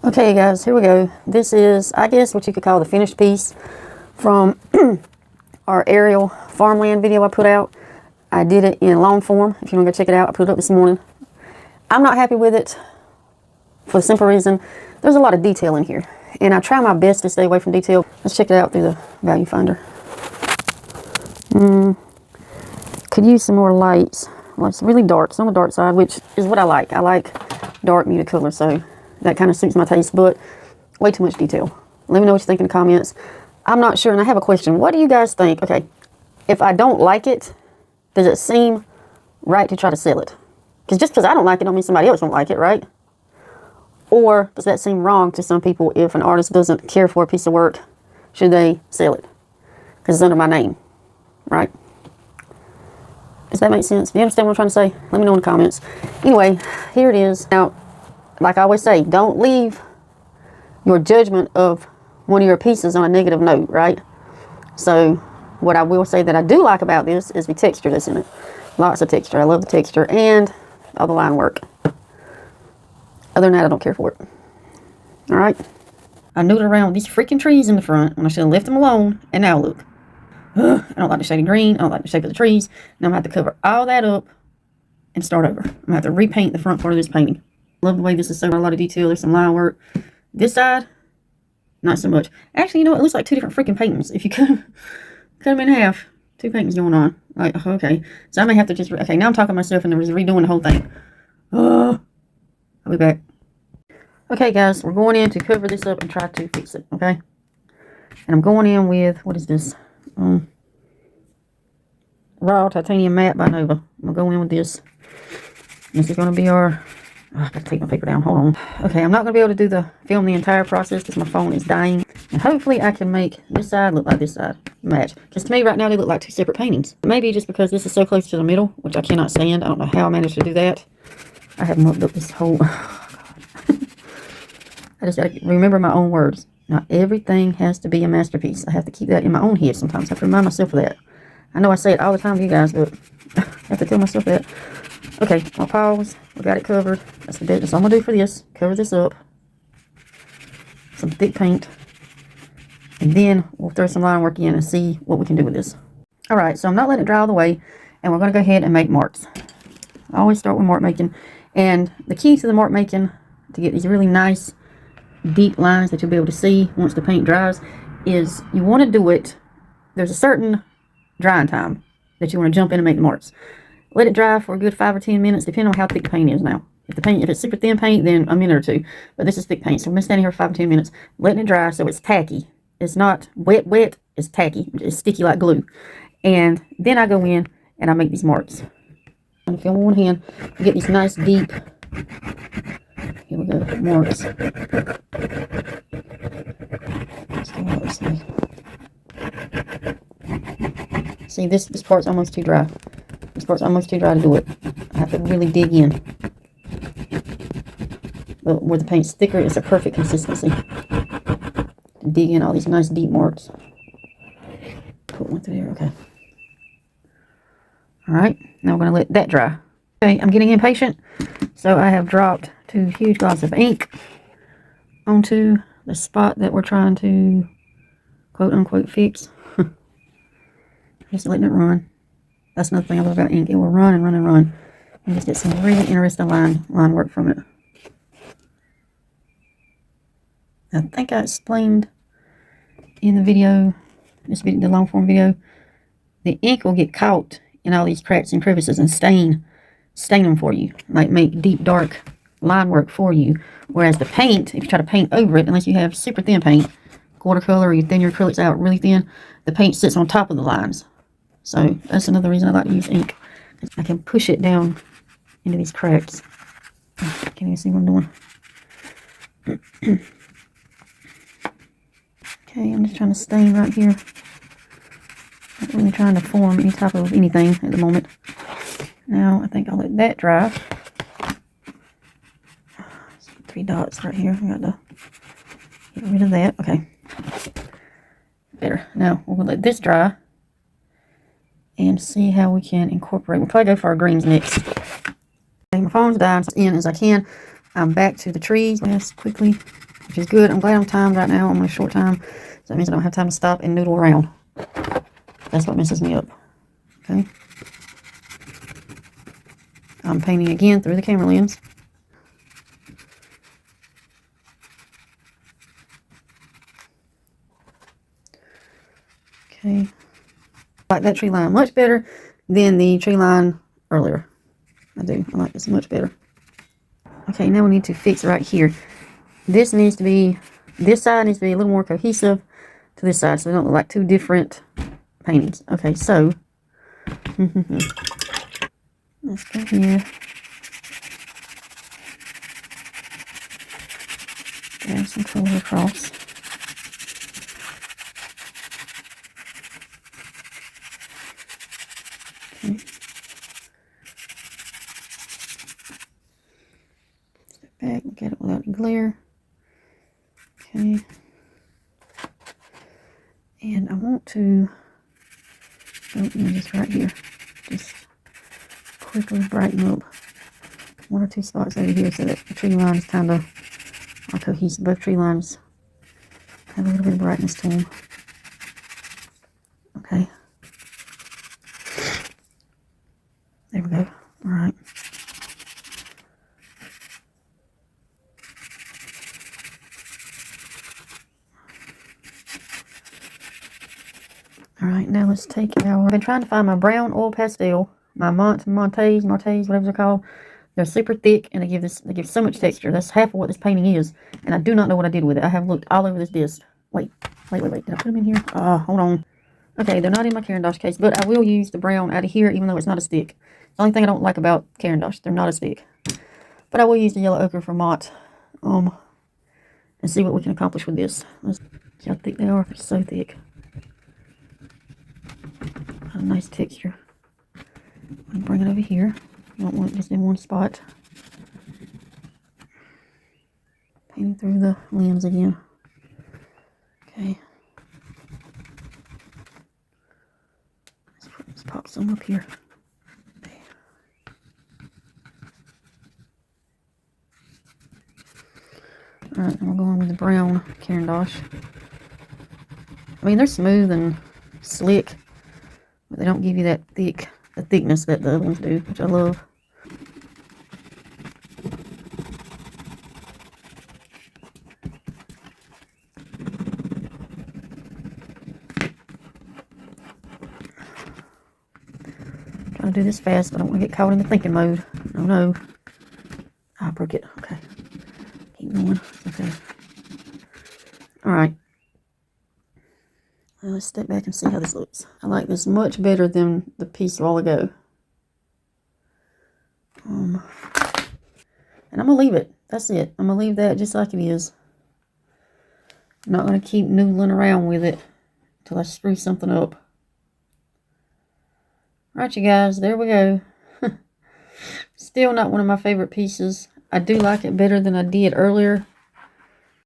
Okay guys, here we go. This is, I guess, what you could call the finished piece from our aerial farmland video I put out. I did it in long form. If you want to go check it out, I put it up this morning. I'm not happy with it for the simple reason there's a lot of detail in here. And I try my best to stay away from detail. Let's check it out through the value finder. Could use some more lights. Well, it's really dark. It's on the dark side, which is what I like. I like dark muted color, so that kind of suits my taste, but way too much detail. Let me know what you think in the comments. I'm not sure, and I have a question. What do you guys think? Okay, if I don't like it, does it seem right to try to sell it? Because just because I don't like it don't mean somebody else won't like it, right? Or does that seem wrong to some people if an artist doesn't care for a piece of work? Should they sell it? Because it's under my name, right? Does that make sense? Do you understand what I'm trying to say? Let me know in the comments. Anyway, here it is. Now, like I always say, don't leave your judgment of one of your pieces on a negative note, right? So what I will say that I do like about this is the texture that's in it. Lots of texture. I love the texture and all the line work. Other than that, I don't care for it. All right. I noodled around with these freaking trees in the front when I should have left them alone. And now look. I don't like the shade of green. I don't like the shape of the trees. Now I'm going to have to cover all that up and start over. I'm going to have to repaint the front part of this painting. Love the way this is so a lot of detail. There's some line work. This side, not so much. Actually, you know what? It looks like two different freaking paintings. If you cut them in half, two paintings going on. Like, okay. So I may have to just, okay, now I'm talking myself and redoing the whole thing. I'll be back. Okay, guys, we're going in to cover this up and try to fix it, okay? And I'm going in with, what is this? Raw Titanium Matte by Nova. I'm going to go in with this. This is going to be our... Oh, I gotta take my paper down. Hold on. Okay, I'm not gonna be able to film the entire process because my phone is dying. And hopefully I can make this side look like this side match. Because to me right now they look like two separate paintings. Maybe just because this is so close to the middle, which I cannot stand. I don't know how I managed to do that. I have mucked up this whole. Oh, God. I just gotta remember my own words. Not everything has to be a masterpiece. I have to keep that in my own head sometimes. I have to remind myself of that. I know I say it all the time to you guys, but I have to tell myself that. Okay, I'll pause. We got it covered. That's all I'm going to do for this. Cover this up. Some thick paint. And then we'll throw some line work in and see what we can do with this. Alright, so I'm not letting it dry all the way. And we're going to go ahead and make marks. I always start with mark making. And the key to the mark making, to get these really nice, deep lines that you'll be able to see once the paint dries, is you want to do it, there's a certain drying time that you want to jump in and make the marks. Let it dry for a good 5 or 10 minutes, depending on how thick the paint is now. If it's super thin paint, then a minute or two. But this is thick paint, so I'm standing here for 5 or 10 minutes, letting it dry so it's tacky. It's not wet, it's tacky. It's sticky like glue. And then I go in and I make these marks. I'm film with one hand, get these nice deep, here we go, marks. Let's see what this is. See, this part's almost too dry. This part's almost too dry to do it. I have to really dig in. But where the paint's thicker, it's a perfect consistency. To dig in all these nice deep marks. Put one through there, okay. Alright, now we're going to let that dry. Okay, I'm getting impatient. So I have dropped 2 huge globs of ink onto the spot that we're trying to quote-unquote fix. Just letting it run. That's another thing I love about ink. It will run and run and run. And just get some really interesting line work from it. I think I explained in the video, the long form video, the ink will get caught in all these cracks and crevices and stain them for you. Like make deep dark line work for you. Whereas the paint, if you try to paint over it, unless you have super thin paint, watercolor, or you thin your acrylics out really thin, the paint sits on top of the lines. So that's another reason I like to use ink. I can push it down into these cracks. Can you see what I'm doing? Okay, I'm just trying to stain right here. Not really trying to form any type of anything at the moment. Now I think I'll let that dry. 3 dots right here. I got to get rid of that. Okay. Better. Now we're going to let this dry and see how we can incorporate. We'll probably go for our greens next. Okay, my phone's dying as in as I can. I'm back to the trees. Let's quickly which is good. I'm glad I'm timed right now. I'm on a short time. So that means I don't have time to stop and noodle around. That's what messes me up. Okay. I'm painting again through the camera lens. Okay. I like that tree line much better than the tree line earlier. I do. I like this much better. Okay, now we need to fix right here. This side needs to be a little more cohesive to this side, so they don't look like two different paintings. Okay, so let's go here. Add some color across. Okay. Step back, look at it without any glare. Okay. And I want to just right here. Just quickly brighten up one or two spots over here so that the tree lines kind of are cohesive. Both tree lines have a little bit of brightness to them. Okay. There we go. All right. All right, now let's take our... I've been trying to find my brown oil pastel, my Montes, whatever they're called. They're super thick, and they give so much texture. That's half of what this painting is, and I do not know what I did with it. I have looked all over this disc. Wait. Did I put them in here? Hold on. Okay, they're not in my Caran d'Ache case, but I will use the brown out of here, even though it's not a stick. The only thing I don't like about Caran d'Ache, they're not a stick. But I will use the yellow ochre from Mott, and see what we can accomplish with this. Let's see how thick they are. They're so thick. Got a nice texture. I'm gonna bring it over here. I don't want it just in one spot. Painting through the limbs again. Okay. Let's pop some up here. Okay. Alright, and we're going with the brown Caran d'Ache. I mean, they're smooth and slick, but they don't give you that thickness that the other ones do, which I love. Trying to do this fast, but I don't want to get caught in the thinking mode. Oh no. I broke it. Okay. Keep going. Okay. Alright. Well, let's step back and see how this looks. I like this much better than the piece a while ago. And I'm going to leave it. That's it. I'm going to leave that just like it is. I'm not going to keep noodling around with it until I screw something up. Alright, you guys. There we go. Still not one of my favorite pieces. I do like it better than I did earlier.